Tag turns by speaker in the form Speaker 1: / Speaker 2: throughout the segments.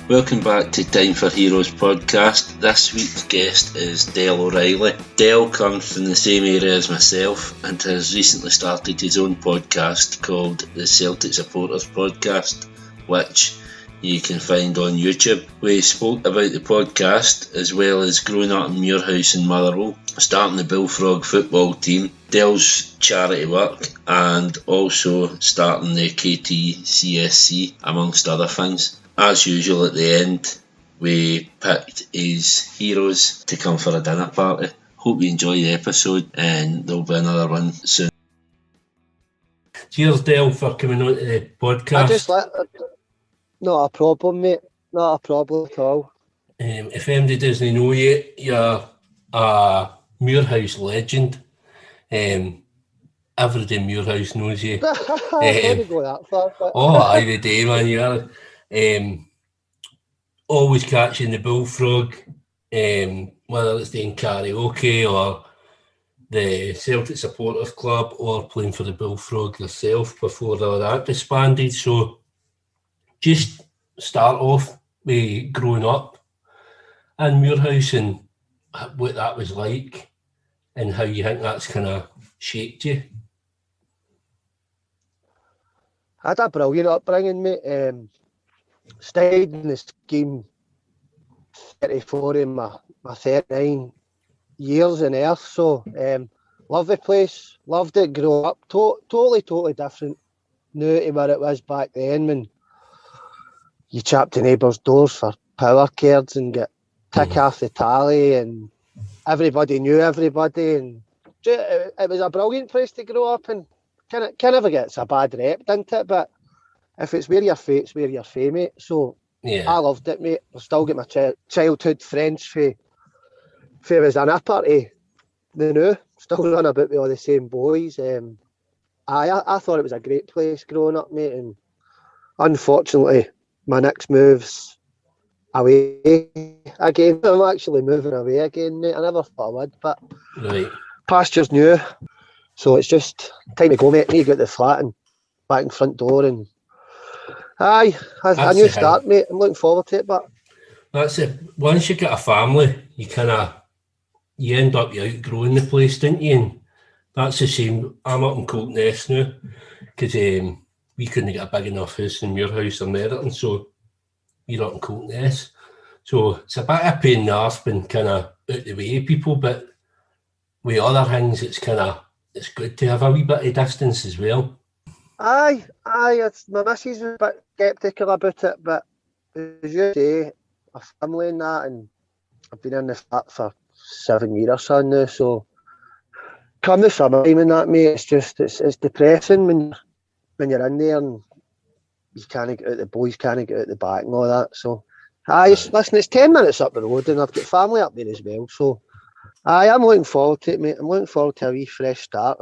Speaker 1: Welcome back to Time for Heroes podcast. This week's guest is Del O'Reilly. Del comes from the same area as myself and has recently started his own podcast called the Celtic Supporters Podcast, which you can find on YouTube. We spoke about the podcast as well as growing up in Muirhouse and Motherwell, starting the Bullfrog football team, Del's charity work, and also starting the KTCSC, amongst other things. As usual, at the end, we picked his heroes to come for a dinner party. Hope you enjoy the episode, and there'll be another one soon. Cheers, Del, for coming on to the podcast.
Speaker 2: Not a problem, mate. Not a problem at all.
Speaker 1: If anybody doesn't know you, you're a Muirhouse legend. Everybody in Muirhouse knows you.
Speaker 2: I wouldn't go that far. But...
Speaker 1: every day, man, you are. Always catching the Bullfrog, whether it's doing karaoke or the Celtic Supporters Club or playing for the Bullfrog yourself before all that disbanded. So just start off with growing up in Muirhouse and what that was like and how you think that's kind of shaped you.
Speaker 2: I had a brilliant upbringing, mate. Stayed in the scheme 34 in my 39 years on earth, so loved the place, loved it, grew up, totally different now to where it was back then when you chapped the neighbours' doors for power cards and get tick off the tally and everybody knew everybody, and it was a brilliant place to grow up, and can never gets a bad rep, didn't it? But if it's where you're from, it's where you're from, mate. So yeah. I loved it, mate. I still get my childhood friends for was an upper to the new. Still run about with all the same boys. I thought it was a great place growing up, mate. And unfortunately, my next move's away again. I'm actually moving away again, mate. I never thought I would, but
Speaker 1: right.
Speaker 2: Pasture's new. So it's just time to go, mate. Need to get the flat and back in front door and a new start, mate. I'm looking forward to it, but
Speaker 1: that's it. Once you get a family, you end up outgrowing the place, don't you? And that's the same. I'm up in Coltness now because we couldn't get a big enough house in Muirhouse or Merton, so we're up in Coltness. So it's a bit of a pain in the arse being kind of out the way of people, but with other things, it's good to have a wee bit of distance as well.
Speaker 2: Aye, it's, my missus was a bit sceptical about it, but as you say, a family and that, and I've been in the flat for 7 years or so now, so come the summertime and that, mate, it's depressing when you're in there and you can't get out, the boys can't get out the back and all that, so listen, it's 10 minutes up the road and I've got family up there as well, so I'm looking forward to it, mate. I'm looking forward to a wee fresh start.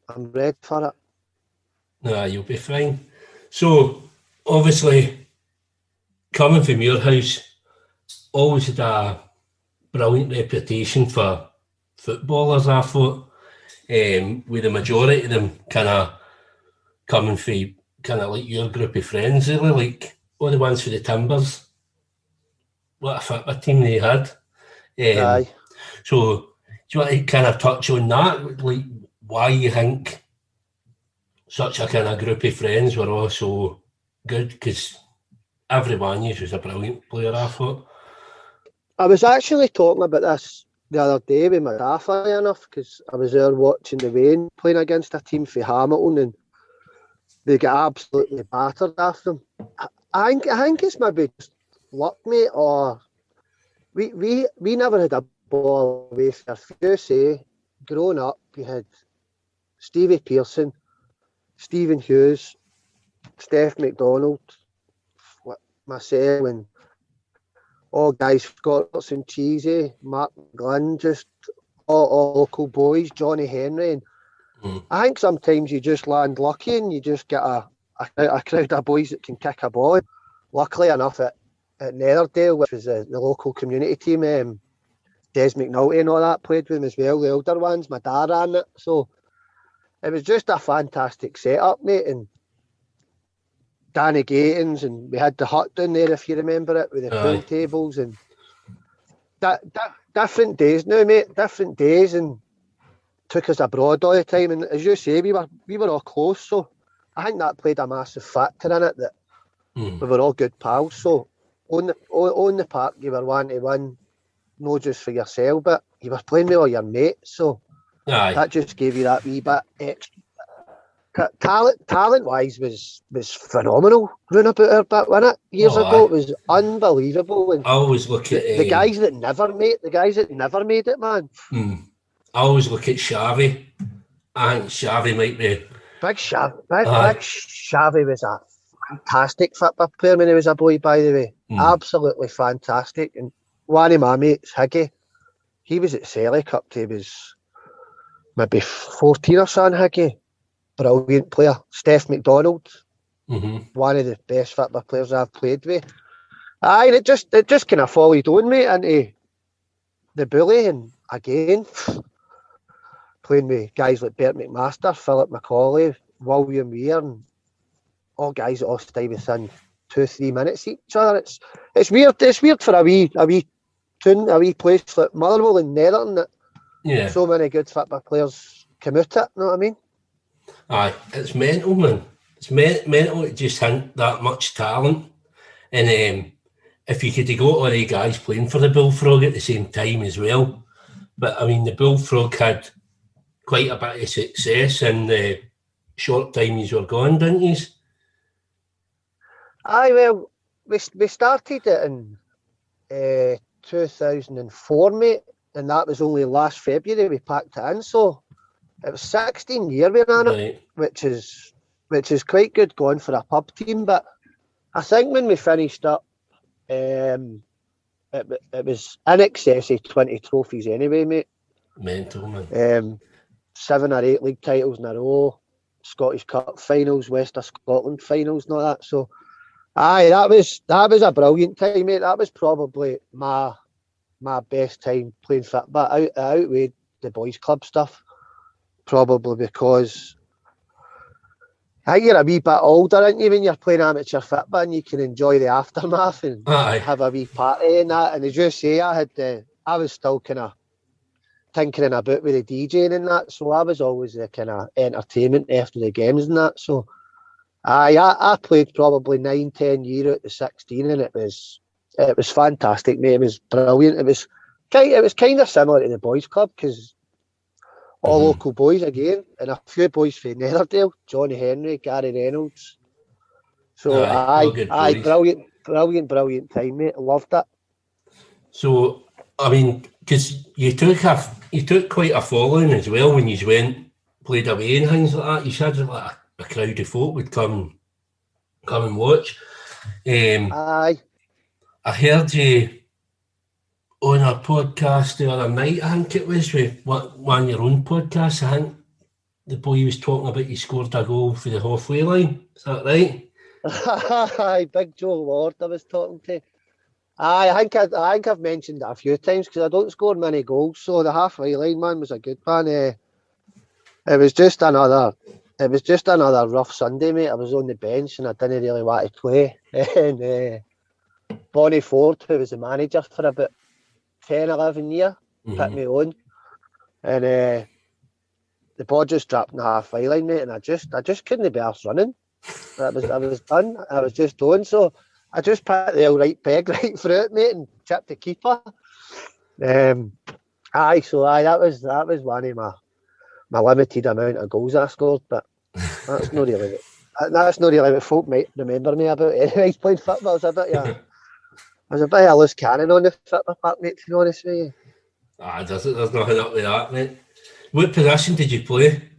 Speaker 2: I'm ready for it.
Speaker 1: You'll be fine. So, obviously, coming from Muirhouse, always had a brilliant reputation for footballers, I thought, with the majority of them kind of coming from kind of like your group of friends, really, like all the ones for the Timbers. What a football team they had.
Speaker 2: Aye.
Speaker 1: So, do you want to kind of touch on that, like why you think such a kind of group of friends were all so good? Because everyone was a brilliant player, I thought.
Speaker 2: I was actually talking about this the other day with my dad, funny enough, because I was there watching the Wayne playing against a team for Hamilton and they got absolutely battered after them. I think it's maybe just luck, mate, or we never had a ball away for you say, growing up, we had Stevie Pearson, Stephen Hughes, Steph McDonald, myself, and all guys, Scots and Cheesy, Mark Glynn, just all local boys, Johnny Henry. And I think sometimes you just land lucky and you just get a crowd of boys that can kick a ball. Luckily enough, at Netherdale, which was the local community team, Des McNulty and all that played with them as well, the older ones. My dad ran it. So it was just a fantastic setup, mate. And Danny Gatings, and we had the hut down there, if you remember it, with the pool tables, and different days now, mate. Different days, and took us abroad all the time. And as you say, we were all close, so I think that played a massive factor in it, that we were all good pals. So on the park, you were 1-1, not just for yourself, but you were playing with all your mates. So that just gave you that wee bit extra. Talent-wise was phenomenal. Round about our bit, wasn't it? Years ago, it was unbelievable. And
Speaker 3: I always look at
Speaker 2: the guys that never made it, man.
Speaker 3: I always look at Xavi. I think Xavi might be
Speaker 2: Big Xavi was a fantastic football player when he was a boy. By the way, absolutely fantastic. And one of my mates, Higgy, he was at Celtic up to he was maybe 14 or something. Higgy. Brilliant player. Steph McDonald, one of the best football players I've played with. And it just kind of followed on, mate, into the bully, and again playing with guys like Bert McMaster, Philip McCauley, William Weir, and all guys that all stay within 2-3 minutes each other. It's weird. It's weird for a wee place like Motherwell in Netherton that so many good football players come out it. You know what I mean?
Speaker 3: Aye, it's mental, man. It's mental to just think that much talent. And if you could have got all the guys playing for the Bullfrog at the same time as well. But, I mean, the Bullfrog had quite a bit of success in the short time you were gone, didn't you?
Speaker 2: Aye, well, we started it in 2004, mate, and that was only last February we packed it in, so it was 16 years we ran it, which is quite good going for a pub team. But I think when we finished up, it was in excess of 20 trophies anyway, mate.
Speaker 3: Mental, man.
Speaker 2: 7 or 8 league titles in a row, Scottish Cup finals, West of Scotland finals, and all that. So, aye, that was a brilliant time, mate. That was probably my best time playing football. I outweighed the boys' club stuff. Probably because I think you're a wee bit older, aren't you, when you're playing amateur football, and you can enjoy the aftermath and have a wee party and that. And as you say, I was still kind of tinkering about with the DJing and that, so I was always the kind of entertainment after the games and that. So I played probably 9-10 years at the 16, and it was fantastic, mate. It was brilliant. It was kind of similar to the boys' club, because all local boys again, and a few boys from Netherdale, Johnny Henry, Gary Reynolds. So brilliant time, mate. I loved it.
Speaker 3: So, I mean, because you took quite a following as well when you played away and things like that. You said like a crowd of folk would come and watch.
Speaker 2: Aye.
Speaker 3: I heard you on a podcast the other night, I think it was, with one of your own podcasts. I think the boy was talking about you scored a goal for the halfway line. Is that right?
Speaker 2: Aye, Big Joe Lord I was talking to. Aye, I think I've mentioned it a few times, because I don't score many goals, so the halfway line man was a good one. It was just another rough Sunday, mate. I was on the bench and I didn't really want to play. And Bonnie Ford, who was the manager for about 10-11 years, put me on, and the ball just dropped in the halfway line, mate, and I just couldn't be arsed running. I was done. I was just on, so I just put the all right peg right through it, mate, and chipped the keeper. That was one of my limited amount of goals I scored, but that's not really what folk might remember me about. Anyway, playing football, I was a bit of a loose cannon on the football park, mate, to be honest with you.
Speaker 3: There's nothing up with that, mate. What position did you play?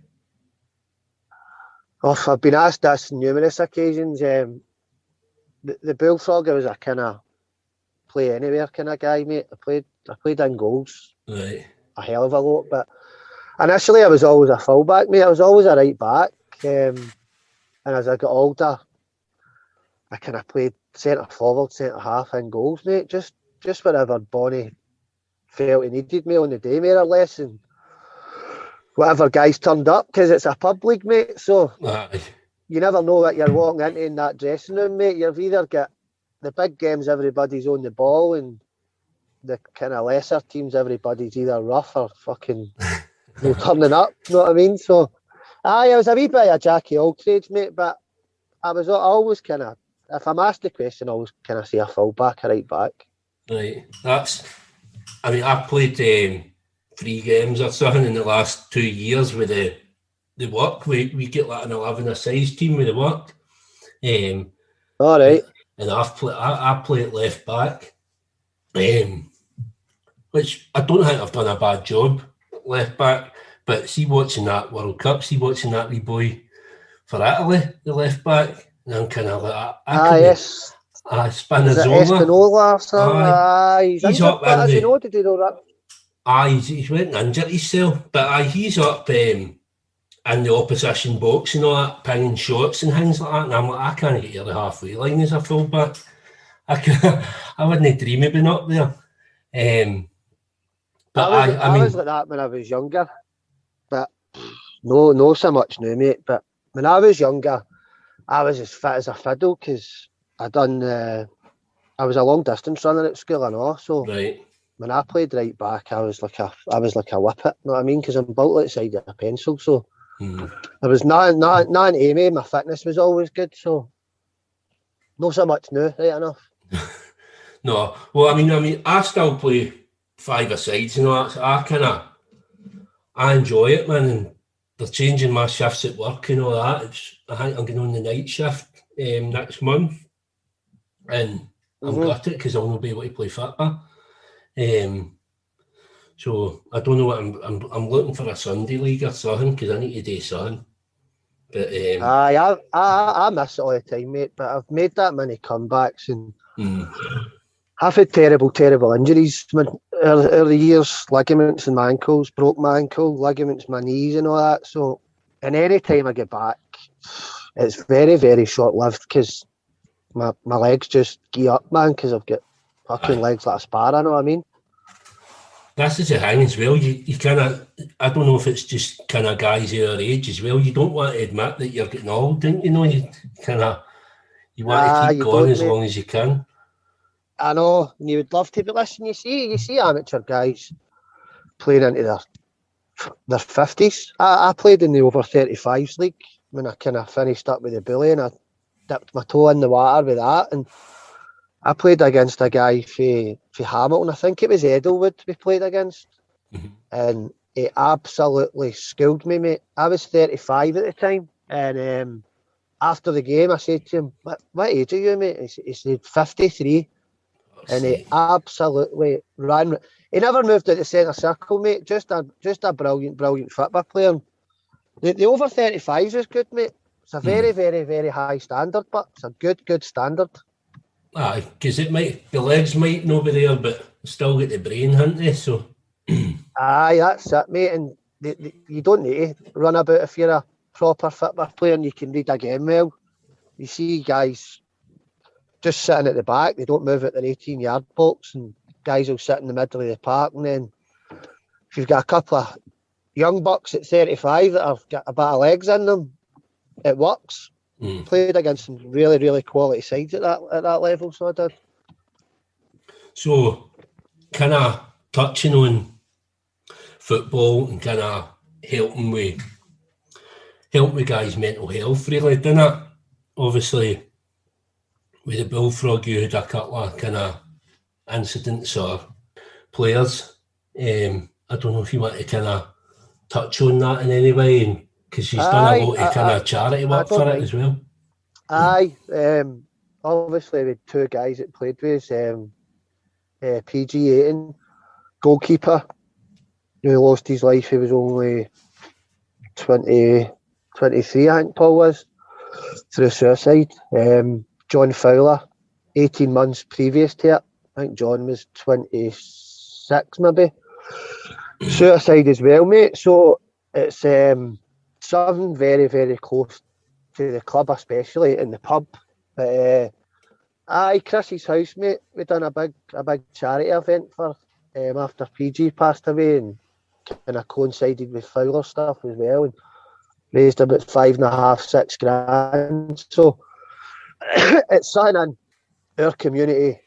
Speaker 2: Oh, I've been asked this on numerous occasions. The Bullfrog, I was a kind of play anywhere kind of guy, mate. I played in goals,
Speaker 3: right,
Speaker 2: a hell of a lot, but initially I was always a fullback, mate. I was always a right back, and as I got older, I kind of played centre forward, centre half, in goals, mate. Just wherever Bonnie felt he needed me on the day, more or less, and whatever guys turned up, because it's a pub league, mate. So you never know what you're walking into in that dressing room, mate. You've either got the big games, everybody's on the ball, and the kind of lesser teams, everybody's either rough or fucking turning up. You know what I mean? So, I was a wee bit of a Jackie all trades, mate, but I always kind of, if I'm asked the question, I always kind of say a full back, a right back.
Speaker 3: Right. I've played 3 games or something in the last 2 years with the work. We get like an 11-a-side team with the work.
Speaker 2: All right.
Speaker 3: And I play at left back, which I don't think I've done a bad job at left back. But see, watching that World Cup, watching that wee boy for Italy, the left back, and I'm kind of like,
Speaker 2: yes.
Speaker 3: Spinazzola.
Speaker 2: Or something? He's injured,
Speaker 3: up
Speaker 2: but
Speaker 3: in
Speaker 2: as you
Speaker 3: the...
Speaker 2: know, did he know that?
Speaker 3: He's went and injured himself, but he's up in the opposition box and all that, pinging shots and things like that, and I'm like, I can't get to the halfway line as a fullback. I wouldn't dream of being up there. But
Speaker 2: I was like that when I was younger, but no so much now, mate. But when I was younger, I was as fit as a fiddle because I was a long distance runner at school and all. So
Speaker 3: right.
Speaker 2: When I played right back, I was like a whippet. You know what I mean? Because I'm built like the side of a pencil. So I was not Amy. My fitness was always good. So not so much now, right enough.
Speaker 3: No, well, I mean, I still play 5-a-sides, you know. I enjoy it, man. And they're changing my shifts at work and all that. I think I'm going on the night shift next month, and I'm gutted because I'll not be able to play football. So I don't know what I'm looking for a Sunday league or something because I need to do something. But
Speaker 2: I miss it all the time, mate. But I've made that many comebacks and I've had terrible injuries early years, ligaments in my ankles, broke my ankle, ligaments in my knees and all that. So, and any time I get back, it's very, very short-lived because my legs just gee up, man, because I've got fucking legs like a sparrow, you know what I mean?
Speaker 3: That's the thing as well. You kind of, I don't know if it's just kind of guys your age as well. You don't want to admit that you're getting old, don't you? You want to keep going as long as you can.
Speaker 2: I know, and you would love to, but listen, you see amateur guys playing into their 50s. I played in the over 35s league when I kind of finished up with the bully, and I dipped my toe in the water with that, and I played against a guy for Hamilton. I think it was Edelwood we played against, and he absolutely schooled me, mate. I was 35 at the time, and after the game, I said to him, "What age are you, mate?" He said 53. And he absolutely ran. He never moved out the centre circle, mate. Just a brilliant football player. The over 35s is good, mate. It's a very, very, very high standard, but it's a good standard.
Speaker 3: Aye, because the legs might not be there, but still get the brain, haven't they? So.
Speaker 2: Aye, that's it, mate. And you don't need to run about if you're a proper football player and you can read a game well. You see guys just sitting at the back, they don't move at their 18-yard box, and guys will sit in the middle of the park. And then if you've got a couple of young bucks at 35 that have got a bit of legs in them, it works. Played against some really, really quality sides at that level, so I did.
Speaker 3: So, kind of touching on football and kind of helping with guys' mental health, really, didn't it? Obviously, with the Bullfrog, you had a couple of kind of incidents or players. I don't know if you want to kind of touch on that in any way, because she's done a lot of kind of charity work for it as well.
Speaker 2: Aye, obviously with 2 guys that played with us, PG Ayton, goalkeeper, who lost his life. He was only 23, I think Paul was, through suicide. John Fowler, 18 months previous to it. I think John was 26 maybe. Suicide as well, mate. So it's something very, very close to the club, especially in the pub. But Chris's house, mate. We done a big charity event for after PG passed away, and kind of coincided with Fowler stuff as well. And raised about 5.5, 6 grand. So it's something in our community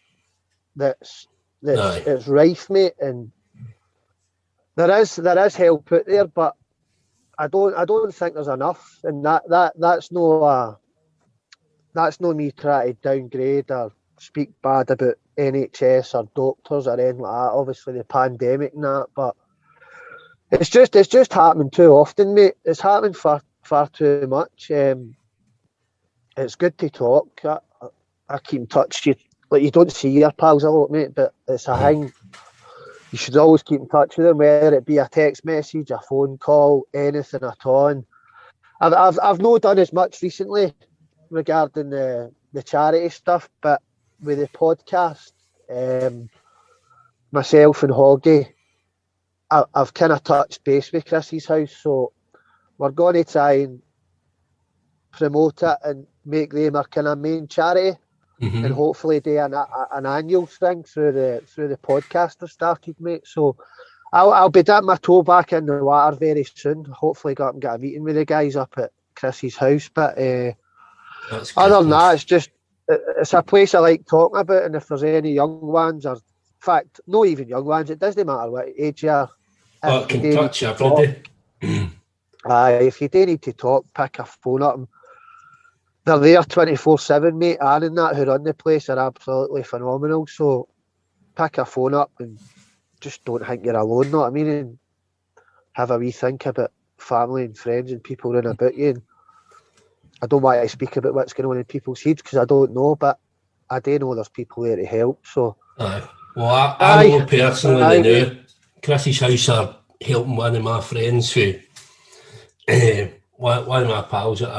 Speaker 2: that's it's rife, mate, and there is help out there, but I don't think there's enough, and that's no me trying to downgrade or speak bad about NHS or doctors or anything like that. Obviously the pandemic and that, but it's just happening too often, mate. It's happening far too much. It's good to talk. I keep in touch. You don't see your pals a lot, mate, but it's a thing. You should always keep in touch with them, whether it be a text message, a phone call, anything at all. And I've not done as much recently regarding the charity stuff, but with the podcast, myself and Hoggy, I've kind of touched base with Chris's house, so we're going to try and promote it and make them our kind of main charity, and hopefully do an annual thing through the podcast I've started, mate. So I'll be dipping my toe back in the water very soon. Hopefully get a meeting with the guys up at Chris's house. But other than that, it's a place I like talking about, and if there's any young ones, or in fact, not even young ones, it doesn't matter what age you are.
Speaker 3: Well, it can touch everybody.
Speaker 2: If you do need to talk, pick a phone up. They're there 24/7, mate. Anne and that who run the place are absolutely phenomenal. So pick a phone up and just don't think you're alone, know what I mean? And have a wee think about family and friends and people around about you. And I don't want to speak about what's going on in people's heads because I don't know, but I do know there's people there to help. So,
Speaker 3: well, I know personally now, Chris's house are helping one of my friends who, one of my pals that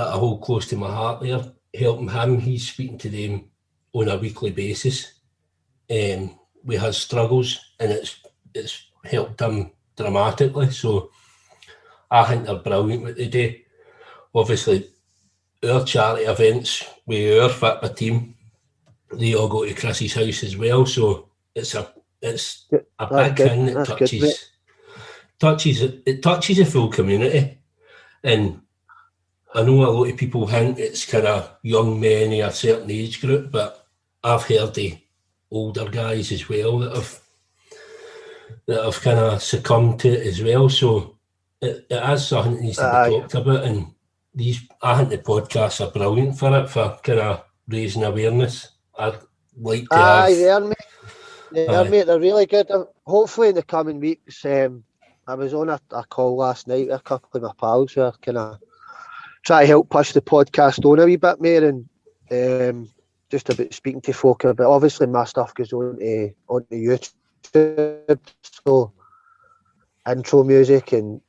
Speaker 3: I hold close to my heart there, helping him. He's speaking to them on a weekly basis with his struggles, and it's helped him dramatically. So I think they're brilliant what they do. Obviously, our charity events with our football team, they all go to Chris's house as well. So it's a big thing that touches a full community. And I know a lot of people think it's kind of young men in a certain age group, but I've heard the older guys as well that have kind of succumbed to it as well. So it is something that needs to be talked about, and I think the podcasts are brilliant for it, for kind of raising awareness. I'd like to have...
Speaker 2: mate, they're really good. Hopefully in the coming weeks, I was on a call last night with a couple of my pals who are kind of try to help push the podcast on a wee bit more, and just about speaking to folk about. Obviously my stuff goes on to YouTube, so intro music and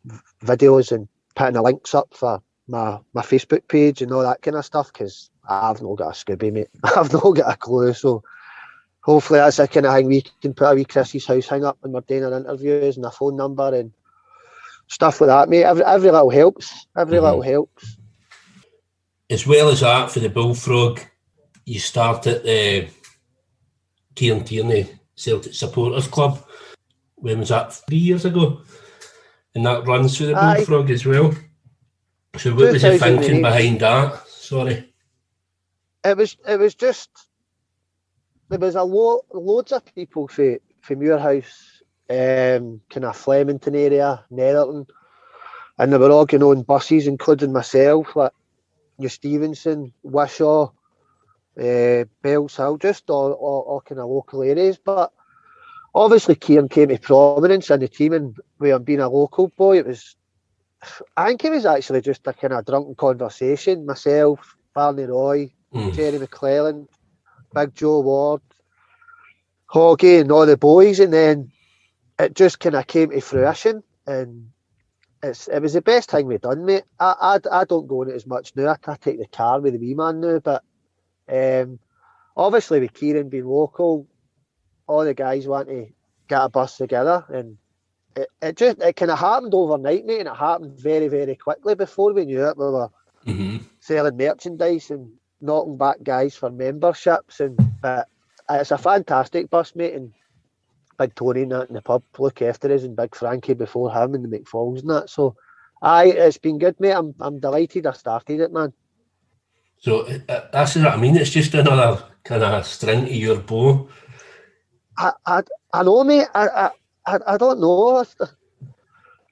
Speaker 2: videos and putting the links up for my Facebook page and all that kind of stuff, because I've not got a Scooby, mate. I've not got a clue, so hopefully that's the kind of thing we can put a wee Chris's house hang up when we're doing our interviews, and a phone number and stuff like that, mate. Every little helps. Little helps.
Speaker 3: As well as that, for the Bullfrog, you started the Tierney Celtic Supporters Club. When was that? 3 years ago? And that runs through the Bullfrog as well. So what was the thinking behind that? Sorry.
Speaker 2: It was just, there was loads of people from Muirhouse, kind of Flemington area, Netherton, and they were all going on buses, including myself, like New Stevenson, Wishaw, Bells Hill, just all kind of local areas. But obviously Kieran came to prominence in the team, and with him being a local boy, I think it was actually just a kind of drunken conversation. Myself, Barney Roy, Jerry McClellan, Big Joe Ward, Hoggy and all the boys, and then it just kind of came to fruition, and it was the best thing we've done, mate. I don't go on it as much now. I take the car with the wee man now, but obviously with Kieran being local, all the guys want to get a bus together, and it kind of happened overnight, mate, and it happened very, very quickly. Before we knew it, we were selling merchandise and knocking back guys for memberships, and it's a fantastic bus, mate, and Big Tony and that in the pub look after us, and Big Frankie before him and the McFalls and that. So Aye, it's been good, mate. I'm delighted I started it, man.
Speaker 3: So that's what I mean. It's just another kind of string to your bow.
Speaker 2: I know, mate. I don't know.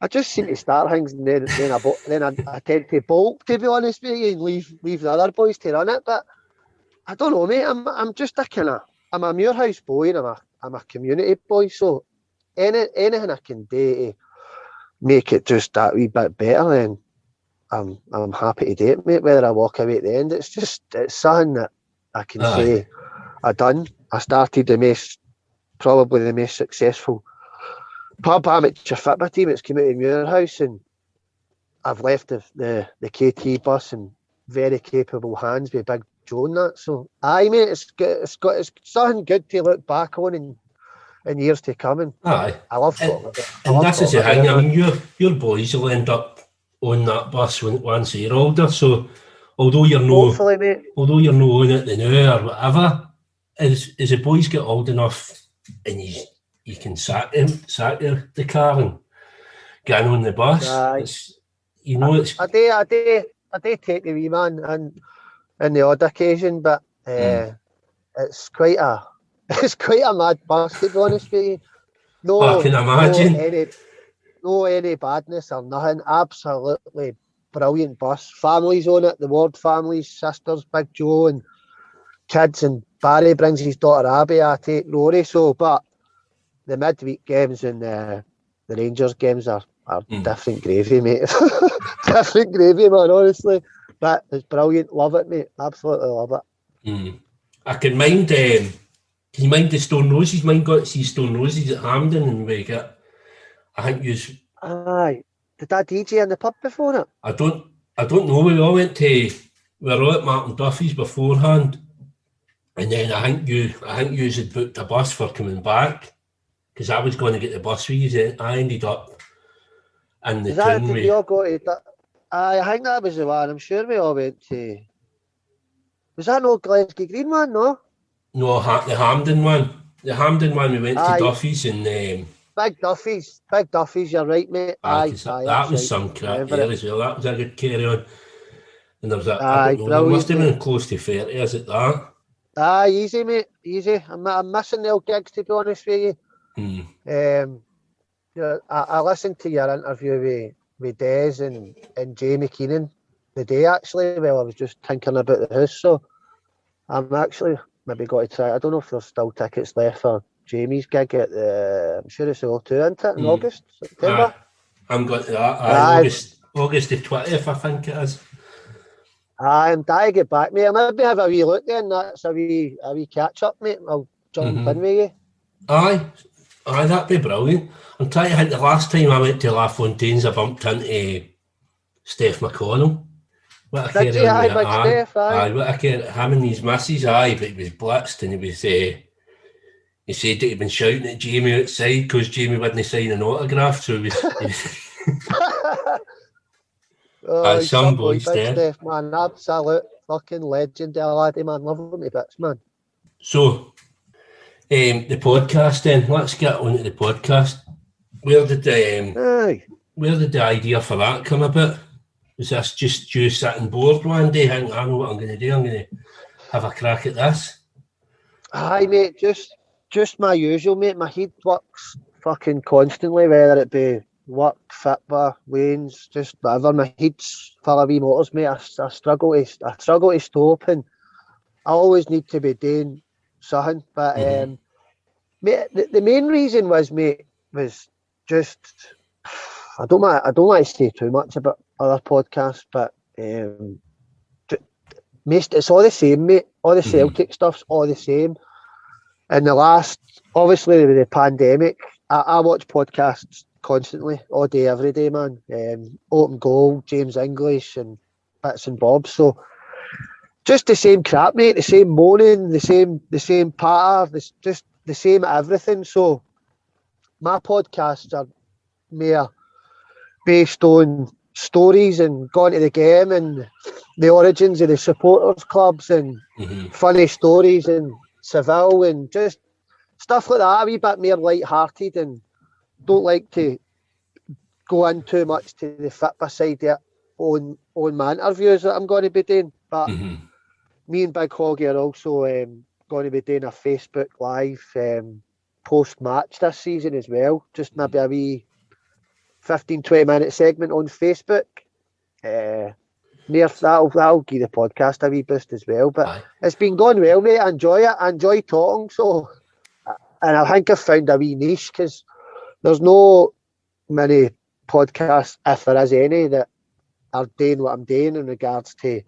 Speaker 2: I just seem to start things and then I tend to bolt, to be honest with you, and leave the other boys to run it. But I don't know, mate. I'm just I'm a Muirhouse boy and I'm a community boy. So anything I can do to make it just that wee bit better, then I'm happy to do it, mate. Whether I walk away at the end, it's something that I can say I done. I started probably the most successful pub amateur fitba team. It's Community Muirhouse, and I've left the KT bus in very capable hands with Big Joe and that. So aye, mate, it's something good to look back on in years to come. And
Speaker 3: aye,
Speaker 2: I love
Speaker 3: it.
Speaker 2: it.
Speaker 3: And that's the thing. I mean, your boys will end up on that bus once they're older. So although you're no on it now or whatever, as the boys get old enough and you can sack the car and get on the bus.
Speaker 2: Aye.
Speaker 3: It's
Speaker 2: I do take the wee man and the odd occasion, but it's quite a mad bus, to be honest with you. No,
Speaker 3: I can imagine.
Speaker 2: No any badness or nothing. Absolutely brilliant bus. Families on it, the Ward families, sisters, Big Joe and kids, and Barry brings his daughter Abby. I take Rory. So, but the midweek games and the Rangers games are different gravy, mate. Different gravy, man, honestly. But it's brilliant. Love it, mate. Absolutely love it.
Speaker 3: I can mind, can you mind the Stone Roses? Mine got to see Stone Roses at Hampden, and we get, I think you...
Speaker 2: Aye. Did that DJ in the pub before it?
Speaker 3: I don't know. We all went we were all at Martin Duffy's beforehand, and then I think you had booked a bus for coming back, because I was going to get the bus with you. I ended up in the town.
Speaker 2: Did we all go to that? I think that was the one. I'm sure we all went to... Was that no Glasgow Green one, no?
Speaker 3: No, the Hampden one. The Hampden one, we went to Duffy's and...
Speaker 2: Big Duffy's, you're right, mate.
Speaker 3: That was some crap there as well. That was a good carry on. And there was
Speaker 2: I
Speaker 3: don't know, there must have been close to 30, is it that?
Speaker 2: Aye, easy, mate, easy. I'm missing the old gigs, to be honest with you. I listened to your interview with Des and Jamie Keenan the day, actually, while I was just thinking about the house. So I'm actually maybe got to try. I don't know if there's still tickets left for Jamie's gig at I'm sure it's all 2, isn't it, in August, September?
Speaker 3: I'm going to that. August the 20th, I think it is.
Speaker 2: I'm dying to get back, mate. I'll maybe have a wee look then. That's a wee catch up, mate. I'll jump in with you.
Speaker 3: Aye, that'd be brilliant. I'm trying to think the last time I went to La Fontaine's, I bumped into Steph McConnell. What a him and his missus, but he was blitzed, and he was he said that he'd been shouting at Jamie outside because Jamie wouldn't sign an autograph, so he was some boys there.
Speaker 2: Steph, man, absolute fucking legend, laddie, man. Love him to bits, man.
Speaker 3: So, the podcast then. Let's get on to the podcast. Where did the idea for that come about? Was this just you sitting bored one day? I know what I'm going to do. I'm going to have a crack at this.
Speaker 2: Aye, mate. Just my usual, mate. My head works fucking constantly, whether it be work, fitba, lanes, just whatever. My head's full of wee motors, mate. I struggle to stop, and I always need to be doing something. But mate, the main reason was just I don't want to say too much about other podcasts, but it's all the same, mate. All the Celtic stuff's all the same. And obviously with the pandemic, I watch podcasts constantly, all day, every day, man. Open Goal, James English, and bits and bobs. So just the same crap, mate. The same moaning, the same patter, just the same everything. So my podcasts are more based on stories and going to the game and the origins of the supporters clubs and funny stories and Seville and just stuff like that, a wee bit more light-hearted, and don't like to go in too much to the football side of it on my interviews that I'm going to be doing. But me and Big Hoggy are also going to be doing a Facebook Live post-match this season as well. Just maybe a wee 15-20 minute segment on Facebook. That'll give the podcast a wee boost as well. But it's been going well, mate. I enjoy it. I enjoy talking. So, and I think I've found a wee niche because there's no many podcasts, if there is any, that are doing what I'm doing in regards to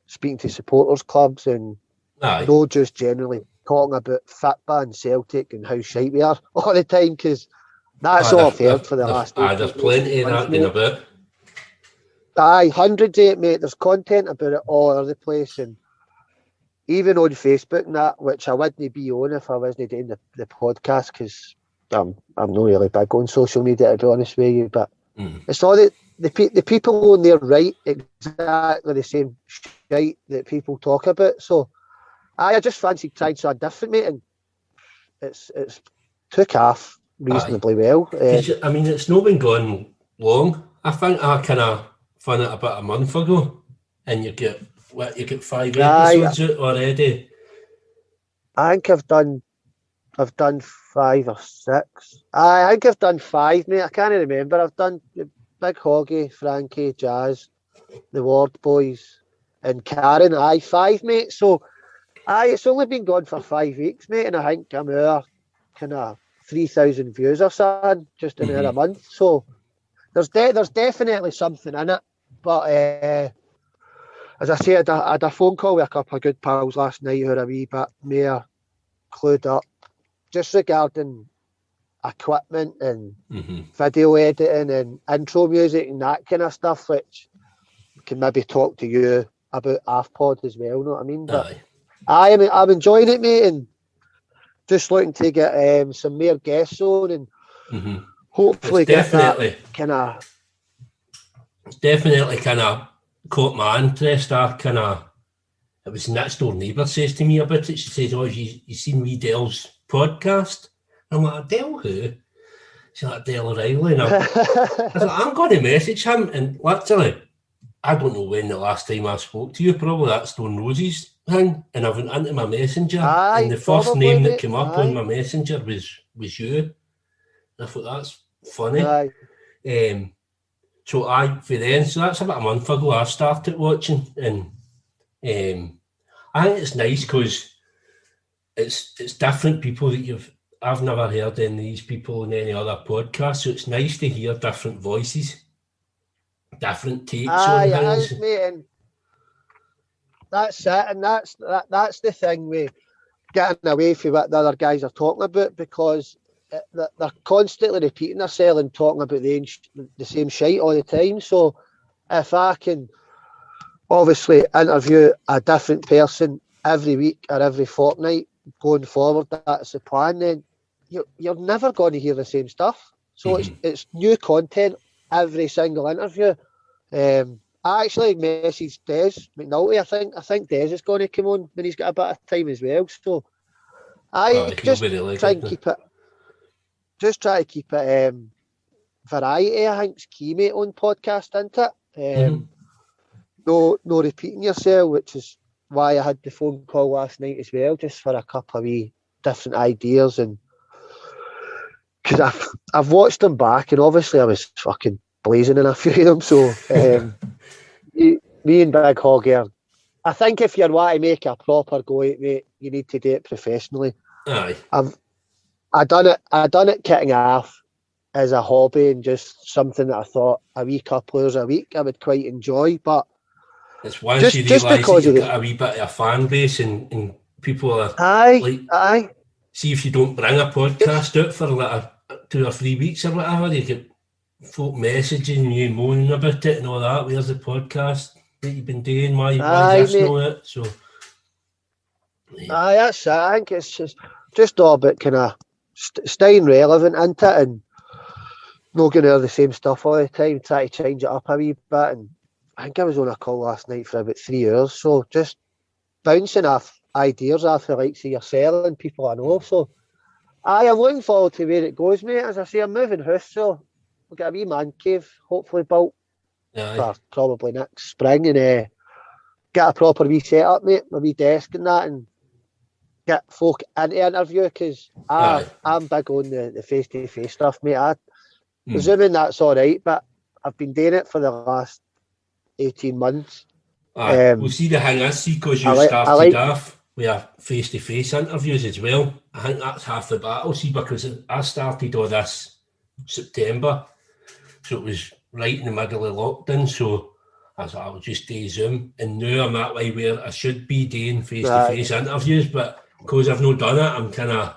Speaker 2: speaking to supporters clubs and not just generally talking about football and Celtic and how shite we are all the time, because that's all I've heard for the last 8
Speaker 3: there's plenty of that going about.
Speaker 2: Hundreds of it, mate. There's content about it all over the place, and even on Facebook and that, which I wouldn't be on if I wasn't doing the podcast, because I'm not really big on social media, to be honest with you. But it's all that the people on there write exactly the same shite that people talk about. So I just fancied trying something different, mate, and it's took off reasonably well.
Speaker 3: I mean, it's not been going long. I think I kind of found it about a month ago, and you get 5 episodes out already.
Speaker 2: I think I've done 5 or 6. I think I've done 5, mate. I can't remember. I've done Big Hoggy, Frankie, Jazz, the Ward Boys, and Karen. 5, mate. So it's only been going for 5 weeks, mate, and I think I'm over kind of 3,000 views or something just in a month. So there's definitely something in it. But as I said, I had a phone call with a couple of good pals last night who are a wee bit more clued up just regarding equipment and video editing and intro music and that kind of stuff, which can maybe talk to you about AFPod as well, know what I mean? But I'm enjoying it, mate, and just looking to get some more guests on and hopefully get that kind of...
Speaker 3: It's definitely kind of caught my interest. It was next door neighbour says to me about it. She says, "Oh, you seen wee Dell's podcast?" I'm like, "Dell who?" She's like, "Dell O'Reilly." And I was like, "I'm going to message him." And literally, I don't know when the last time I spoke to you, probably that Stone Roses thing. And I went into my messenger, and the first name that came up on my messenger was you. And I thought, that's funny. So for then, so that's about a month ago I started watching, and I think it's nice because it's different people that I've never heard any of these people in any other podcast, so it's nice to hear different voices, different takes on things.
Speaker 2: Mate, and that's it, and that's the thing with getting away from what the other guys are talking about, because they're constantly repeating themselves and talking about the same shite all the time. So if I can obviously interview a different person every week or every fortnight going forward, that's the plan, then you're never going to hear the same stuff. So it's new content every single interview. I actually messaged Des McNulty. I think Des is going to come on when he's got a bit of time as well. So I just try and keep it. Just try to keep it variety, I think, is key, mate, on podcast, isn't it? No repeating yourself, which is why I had the phone call last night as well, just for a couple of wee different ideas. And because I've watched them back, and obviously I was fucking blazing in a few of them. So me and Big Hog here, I think if you want to make a proper go at it, mate, you need to do it professionally.
Speaker 3: Aye.
Speaker 2: I done it kicking off as a hobby and just something that I thought a wee couple hours a week I would quite enjoy. But
Speaker 3: it's once you realise that you've got a wee bit of a fan base and people are see if you don't bring a podcast out for like 2 or 3 weeks or whatever, you get folk messaging you, moaning about it and all that. Where's the podcast that you've been doing? Why this and all that? So
Speaker 2: that's it. I think it's just all about kind of staying relevant, isn't it? And not going to hear the same stuff all the time, try to change it up a wee bit. And I think I was on a call last night for about 3 hours, so just bouncing off ideas off the likes of yourself and people I know. So I'm looking forward to where it goes, mate. As I say, I'm moving house, so we'll get a wee man cave, hopefully built
Speaker 3: Aye.
Speaker 2: for probably next spring, and get a proper wee setup, mate, a wee desk and that, and get folk into interview, because I'm big on the face-to-face stuff, mate. Presuming that's all right, but I've been doing it for the last 18 months.
Speaker 3: We'll see the thing is, because you started off with face-to-face interviews as well. I think that's half the battle, because I started all this September, so it was right in the middle of lockdown, so I thought I would just do Zoom, and now I'm that way where I should be doing face-to-face interviews, but because I've not done it,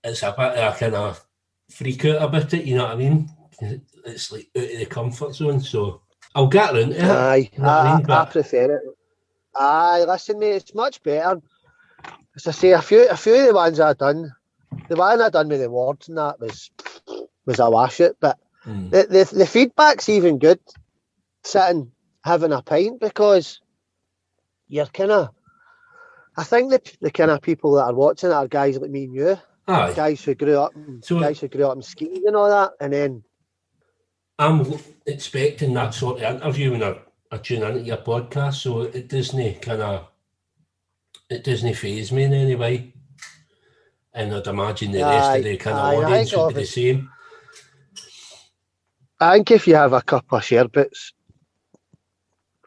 Speaker 3: it's a bit of a kind of freak out about it, you know what I mean? It's like out of the comfort zone, so I'll get around to it.
Speaker 2: Aye,
Speaker 3: you know what I mean?
Speaker 2: I prefer it. Aye, listen, mate, it's much better. As I say, a few of the ones I've done, the one I done with the wards and that was a wash it, but the feedback's even good sitting having a pint, because you're kind of, I think the kind of people that are watching it are guys like me and you, guys who grew up in skiing and all that, and then
Speaker 3: I'm expecting that sort of interview when I tune into your podcast, so it doesn't faze me in any way, and I'd imagine the rest of the kind of audience would be the same.
Speaker 2: I think if you have a couple of sherbets,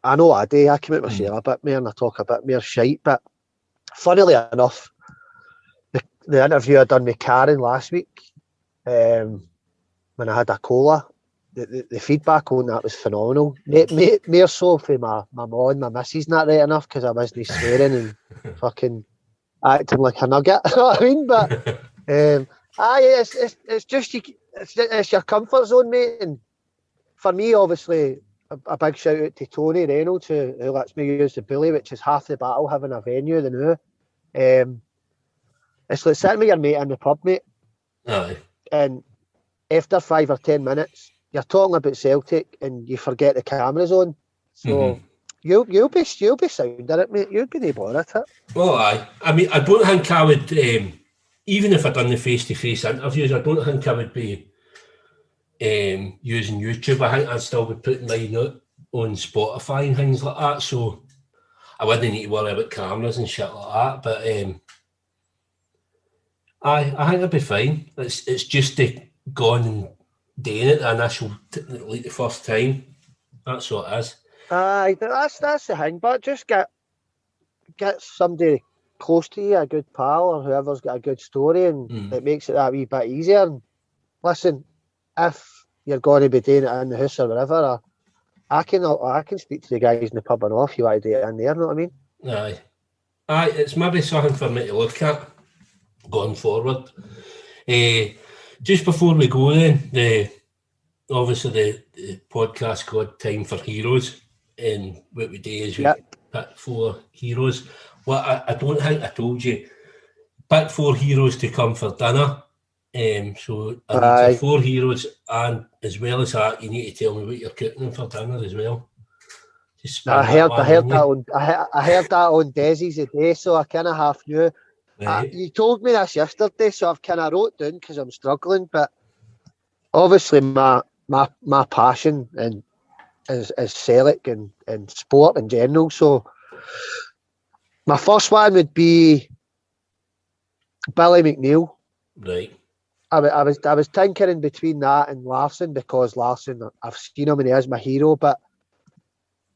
Speaker 2: I know I do, I come out my share a bit more and I talk a bit more shite, but funnily enough, the interview I done with Karen last week, when I had a cola, the feedback on that was phenomenal. More so for my mum and my missus and that, right enough, because I wasn't swearing and fucking acting like a nugget. You know what I mean? But it's just it's your comfort zone, mate. And for me, obviously, a big shout out to Tony Reynolds, who lets me use the bully, which is half the battle having a venue the now. It's like sitting with your mate in the pub, mate.
Speaker 3: Aye. And
Speaker 2: after 5 or 10 minutes, you're talking about Celtic and you forget the camera's on. So you'll be sounding it, mate. You'll be able at it.
Speaker 3: Well, aye. I mean, I don't think I would, even if I'd done the face-to-face interviews, I don't think I would be using YouTube. I think I'd still be putting mine out on Spotify and things like that. So I wouldn't need to worry about cameras and shit like that. But I think I'd be fine. It's just the going and doing it the initial, like the first time. That's what it is.
Speaker 2: Aye, that's the thing. But just get somebody close to you, a good pal or whoever's got a good story, and it makes it that wee bit easier. And listen, if you're going to be doing it in the house or wherever, I can speak to the guys in the pub and off. You want to do it in there, know what I mean?
Speaker 3: Aye, it's maybe something for me to look at going forward. Just before we go then, obviously the podcast called Time for Heroes, and what we do is we pick 4 heroes. Well, I don't think I told you, pick 4 heroes to come for dinner. So I need 4 heroes, and as well as that, you need to tell me what you're cooking them for dinner as well.
Speaker 2: I heard that on Desi's today, so I kind of half knew. Right. You told me this yesterday, so I've kind of wrote down because I'm struggling. But obviously, my passion is Celtic and sport in general. So my first one would be Billy McNeil.
Speaker 3: Right.
Speaker 2: I was tinkering between that and Larsson, because Larsson, I've seen him and he is my hero. But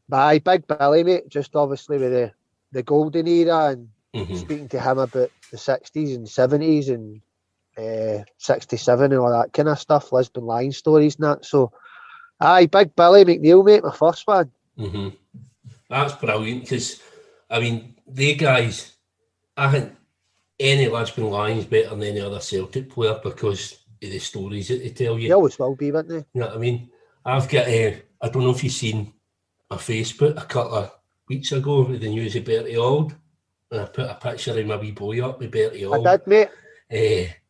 Speaker 2: my big Billy, mate, just obviously with the golden era and speaking to him about the 60s and 70s and 67 and all that kind of stuff, Lisbon Lions stories and that. So, big Billy McNeil, mate, my first one.
Speaker 3: That's brilliant, because, I mean, they guys, I think any Lisbon Lions better than any other Celtic player because of the stories that they tell you.
Speaker 2: They always will be, won't they?
Speaker 3: You know what I mean? I've got, I don't know if you've seen my Facebook a couple of weeks ago with the news of Bertie Auld. And I put a picture of my wee boy up with Bertie Auld.
Speaker 2: I did, mate.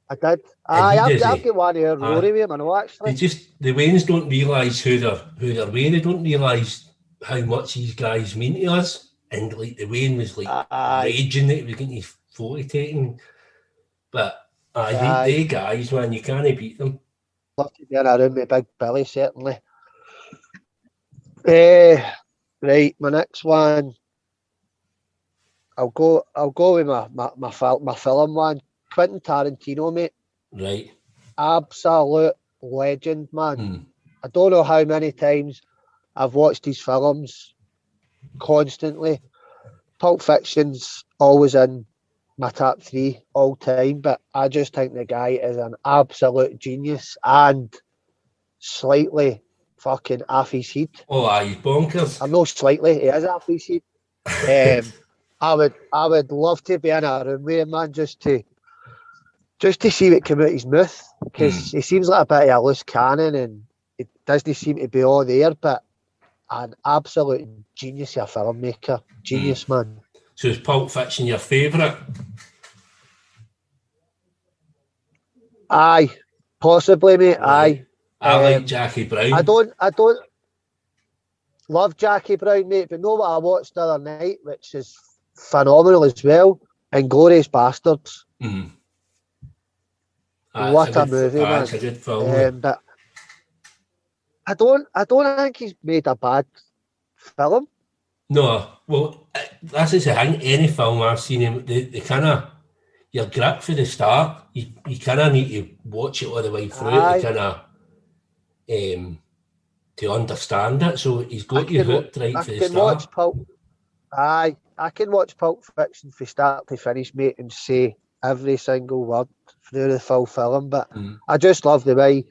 Speaker 2: I did. I've got one here, Rory, with him, I know, actually.
Speaker 3: The Waynes don't realise who they're with. They don't realise how much these guys mean to us. And like the Wayne was like raging that he was getting his photo taken. But they guys, man, you can't beat them.
Speaker 2: love to be in a room with Big Billy, certainly. Right, my next one. I'll go with my film one. Quentin Tarantino, mate.
Speaker 3: Right.
Speaker 2: Absolute legend, man. I don't know how many times I've watched his films constantly. Pulp Fiction's always in my top 3 all time, but I just think the guy is an absolute genius and slightly fucking off his head.
Speaker 3: Oh, aye, bonkers.
Speaker 2: I'm not slightly, he is off his head. I would love to be in a room with him, man, just to see what come out his mouth, because he seems like a bit of a loose cannon and it doesn't seem to be all there, but an absolute genius of a filmmaker. Genius, man.
Speaker 3: So is Pulp Fiction your favourite?
Speaker 2: Aye, possibly, mate.
Speaker 3: Right.
Speaker 2: Aye.
Speaker 3: I like Jackie Brown.
Speaker 2: I don't love Jackie Brown, mate, but know what I watched the other night, which is phenomenal as well, Inglourious Bastards. What a movie, man.
Speaker 3: It's a good film.
Speaker 2: But I don't think he's made a bad film.
Speaker 3: No, well, that's the thing. Any film I've seen him, they kind of, you're gripped for the start. You kind of need to watch it all the way through to kind of to understand it. So he's got you hooked right for the start.
Speaker 2: I can watch Pulp Fiction from start to finish, mate, and say every single word through the full film. But I just love the way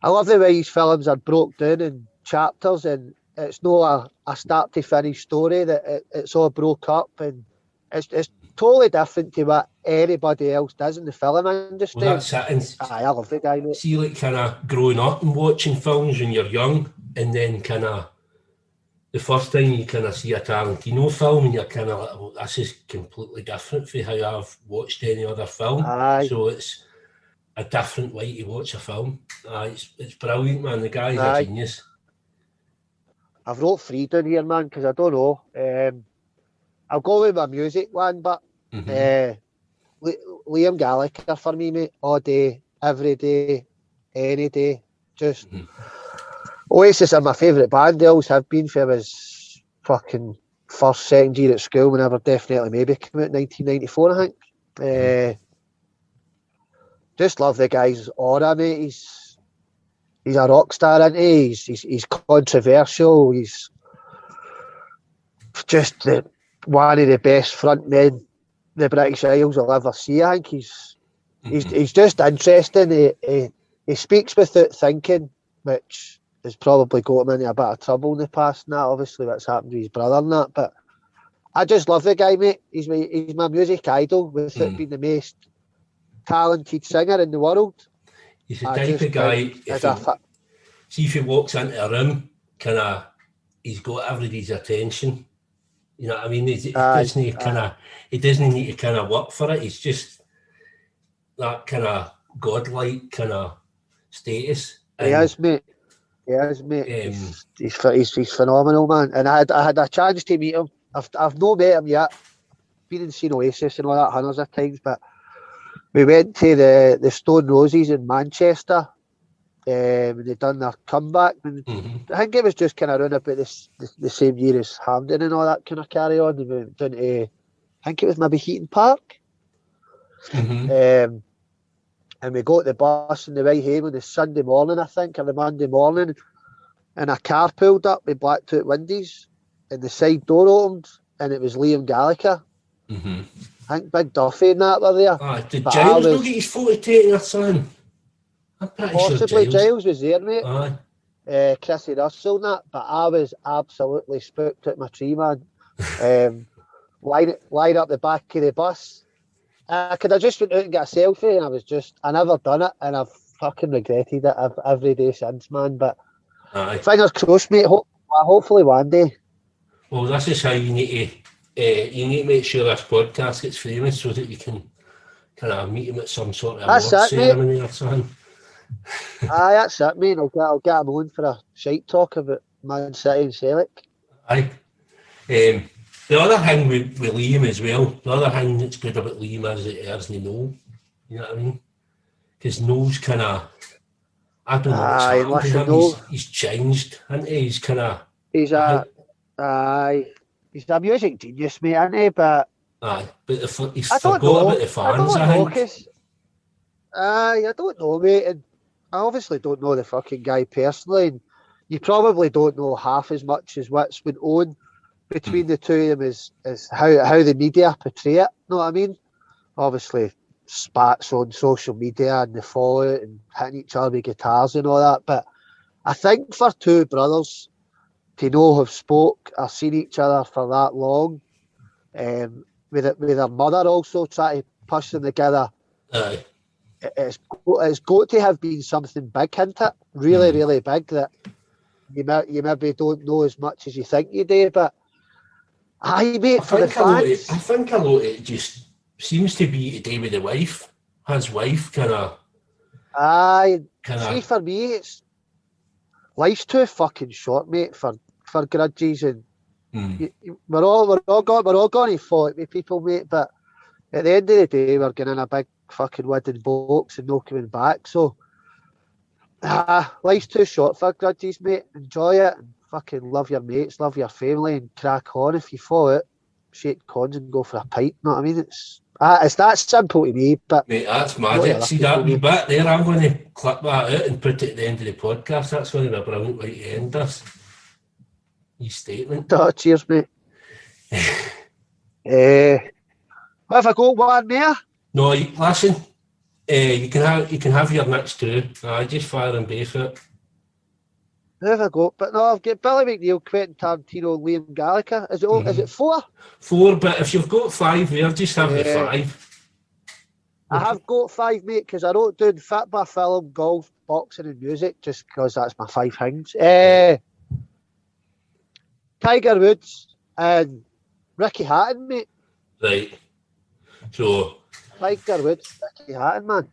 Speaker 2: his films are broke down in chapters, and it's not a start to finish story, that it's all broke up, and it's totally different to what anybody else does in the film industry.
Speaker 3: Well, that's it.
Speaker 2: I love the guy, mate.
Speaker 3: See, like, kind of growing up and watching films when you're young, and then kind of the first time you kind of see a Tarantino film and you're kind of like, well, this is completely different from how I've watched any other film. So it's a different way to watch a film. It's brilliant, man. The guy's a genius.
Speaker 2: I've wrote 3 down here, man, because I don't know. I'll go with my music one, but Liam Gallagher for me, mate. All day, every day, any day. Just Oasis are my favourite band. They always have been for I was fucking first, second year at school, whenever Definitely Maybe came out in 1994, I think. Just love the guy's aura, mate. He's a rock star, isn't he? He's controversial. He's just one of the best front men the British Isles will ever see. I think he's just interesting. He speaks without thinking, which has probably got him into a bit of trouble in the past. Now, obviously, what's happened to his brother and that, but I just love the guy, mate. He's my music idol without being the most talented singer in the world.
Speaker 3: He's the type of guy, if he walks into a room, he's got everybody's attention. You know what I mean? He doesn't need to kind of work for it. He's just that kind of godlike kind of status.
Speaker 2: He is, mate. He's phenomenal, man. And I had a chance to meet him. I've not met him yet. Been and seen Oasis and all that hundreds of times, but we went to the Stone Roses in Manchester. When they done their comeback. I think it was just kind of around about the same year as Hampden and all that kind of carry on. We went down to, I think it was maybe Heaton Park. And we got the bus on the way home on the Sunday morning, I think, or the Monday morning, and a car pulled up with blacked out windows, and the side door opened, and it was Liam Gallagher. I think Big Duffy and that were there.
Speaker 3: Did Giles not get his photo taken or something?
Speaker 2: Possibly sure Giles was there, mate. Chrissy Russell and that, but I was absolutely spooked at my tree, man. Line up the back of the bus. I could have just went out and got a selfie, and I never done it, and I've fucking regretted it every day since, man. But fingers crossed, mate. Hopefully one day.
Speaker 3: Well, this is how you need to make sure this podcast gets famous, so that you can kind of meet him at some sort of award ceremony or something.
Speaker 2: That's it, mate. I'll get him on for a shite talk about Man City and Celtic.
Speaker 3: The other thing with Liam as well, the other thing that's good about Liam is that he isn't Noel. You know what I mean? Because Noel's kind of I don't know what's
Speaker 2: Aye,
Speaker 3: happened to
Speaker 2: listen,
Speaker 3: him.
Speaker 2: no.
Speaker 3: He's changed, hasn't he? He's kind of...
Speaker 2: He's he's a music genius, mate, isn't he? But
Speaker 3: but he's
Speaker 2: I don't
Speaker 3: forgot about
Speaker 2: know.
Speaker 3: the fans, I
Speaker 2: I
Speaker 3: think.
Speaker 2: because I don't know, mate. And I obviously don't know the fucking guy personally, and you probably don't know half as much as what's been on between the two of them as how the media portray it. Know what I mean? Obviously, spats on social media and they follow it and hitting each other with guitars and all that. But I think for two brothers to know have spoke or seen each other for that long, with their mother also trying to push them together,
Speaker 3: Aye.
Speaker 2: it's got to have been something big, hasn't it? Really, really big that you maybe don't know as much as you think you do. But aye, mate, for the fans,
Speaker 3: I think a lot of it just seems to be to do with the wife. His wife kind of...
Speaker 2: see, for me, life's too fucking short, mate, for grudges, and we're all going to fight with people, mate. But at the end of the day, we're getting a big fucking wooden box and no coming back. So, life's too short for grudges, mate. Enjoy it and fucking love your mates, love your family, and crack on. If you fall out, shake cons and go for a pint. Know what I mean? It's that simple to me. But
Speaker 3: mate, that's magic. See that wee bit there? I'm going to clip that out and put it at the end of the podcast. That's going to be a brilliant way to end this. Your statement.
Speaker 2: Oh, cheers, mate. Have I got one there?
Speaker 3: No, listen. You can have your next two. Just fire and base it.
Speaker 2: Who have I got? But no, I've got Billy McNeil, Quentin Tarantino, Liam Gallagher. Is it 4?
Speaker 3: 4, but if you've got 5 there, just have the 5.
Speaker 2: I have got 5, mate, because I wrote down football, film, golf, boxing and music, just because that's my 5 things. Tiger Woods and Ricky Hatton, mate.
Speaker 3: Right. So...
Speaker 2: Tiger Woods, Ricky Hatton, man.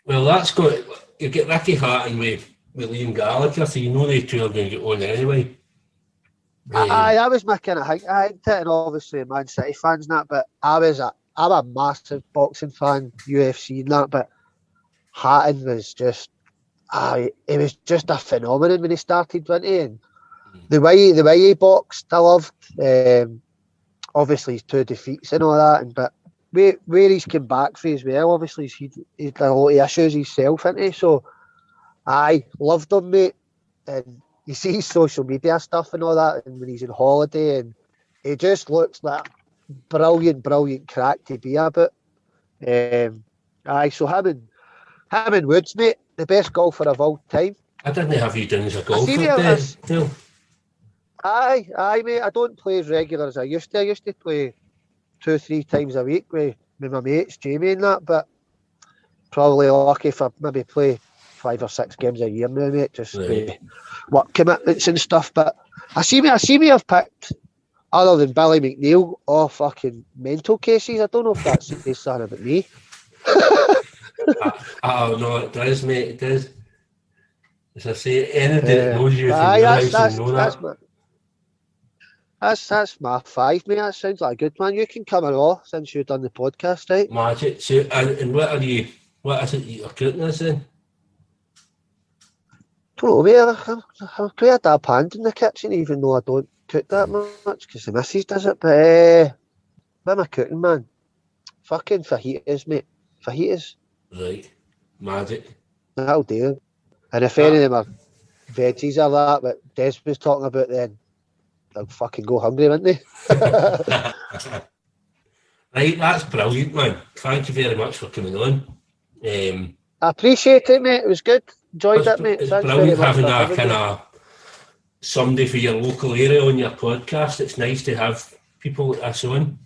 Speaker 3: Well, that's got... You get Ricky Hatton with Liam Gallagher, so you know they two are going to get on anyway.
Speaker 2: That was my kind of thing. And obviously Man City fans and that, but I'm a massive boxing fan, UFC and that, but Hatton was just... he was just a phenomenon when he started, wasn't he? And the way he boxed, I loved. Obviously, his 2 defeats and all that, but where he's come back from as well, obviously he's had a lot of issues himself, hasn't he? So I loved him, mate. And you see his social media stuff and all that, and when he's on holiday, and he just looks like brilliant crack to be about. So him and Woods, mate, the best golfer of all time.
Speaker 3: I didn't have you done as a golfer.
Speaker 2: Aye, mate. I don't play as regular as I used to. I used to play 2-3 times a week with my mates, Jamie and that, but probably lucky if I maybe play 5 or 6 games a year now, mate, just with work commitments and stuff. But I see me have picked, other than Billy McNeil, all fucking mental cases. I don't know if that says something about me.
Speaker 3: No, it does, mate, it does. As I say, anybody that knows you from your house will know that.
Speaker 2: That's my 5, mate. That sounds like a good man. You can come along since you've done the podcast, right?
Speaker 3: Magic. So, and what is it you're cooking us in?
Speaker 2: Don't know, mate. I'm quite a dab hand in the kitchen, even though I don't cook that much, because the missus does it. But what am I cooking, man? Fucking fajitas, mate. Fajitas.
Speaker 3: Right. Magic.
Speaker 2: That'll do. And if any of them are veggies or that Des was talking about, then they'll fucking go hungry, won't they?
Speaker 3: Right, that's brilliant, man. Thank you very much for coming on.
Speaker 2: I appreciate it, mate. It was good. Enjoyed it, mate.
Speaker 3: It's
Speaker 2: Thanks
Speaker 3: brilliant
Speaker 2: very much
Speaker 3: having a kind of somebody for your local area on your podcast. It's nice to have people like us on.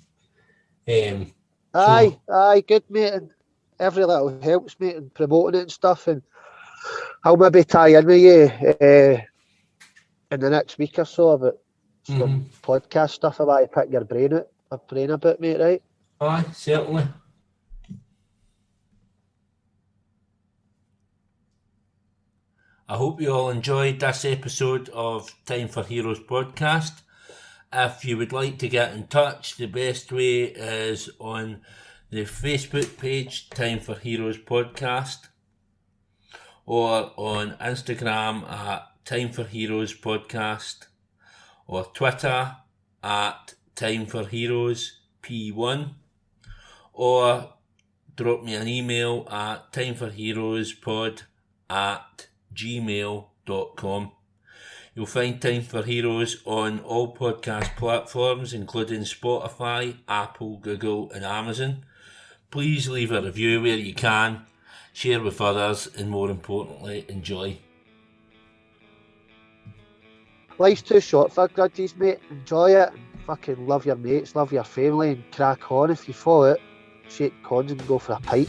Speaker 2: Aye, good, mate. And every little helps, mate, and promoting it and stuff. And I'll maybe tie in with you in the next week or so about some podcast stuff about to pick your brain about, mate, right?
Speaker 3: Aye, certainly. I hope you all enjoyed this episode of Time for Heroes podcast. If you would like to get in touch, the best way is on the Facebook page, Time for Heroes podcast,
Speaker 1: or on Instagram at Time for Heroes Podcast, or Twitter at Time for Heroes P1, or drop me an email at timeforheroespod@gmail.com. You'll find Time for Heroes on all podcast platforms, including Spotify, Apple, Google and Amazon. Please leave a review where you can, share with others, and more importantly, enjoy.
Speaker 2: Life's too short for grudges, mate. Enjoy it. Fucking love your mates, love your family, and crack on. If you fall out, shake cords and go for a pint.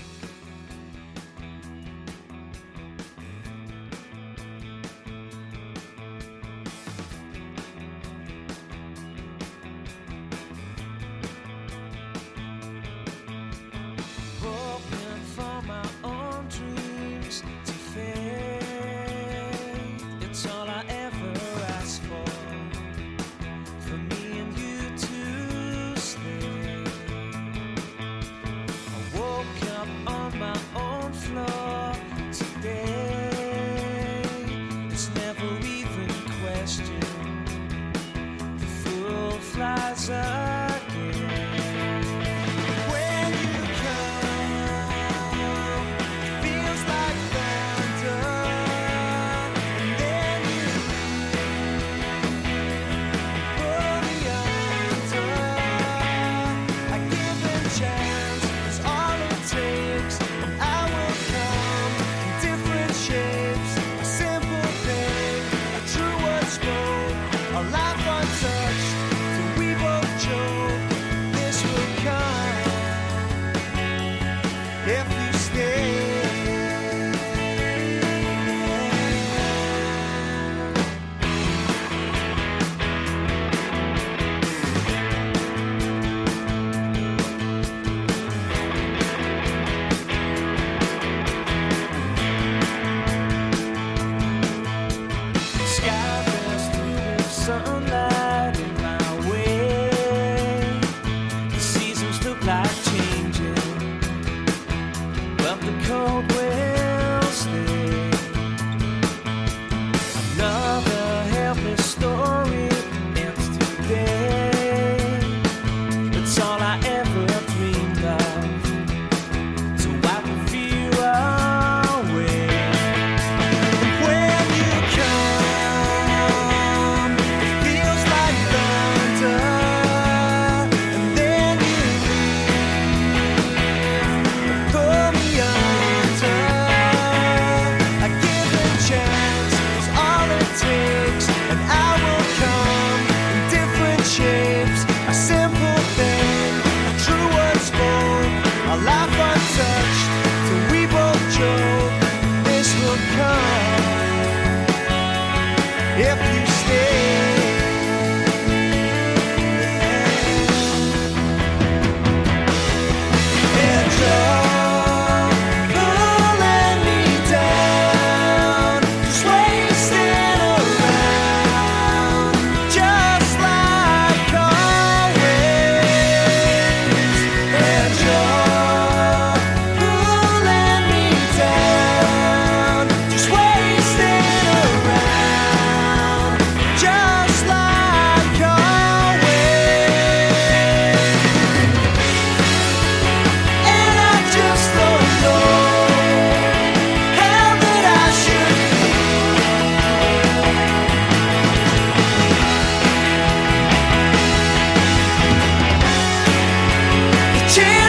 Speaker 4: Cheers.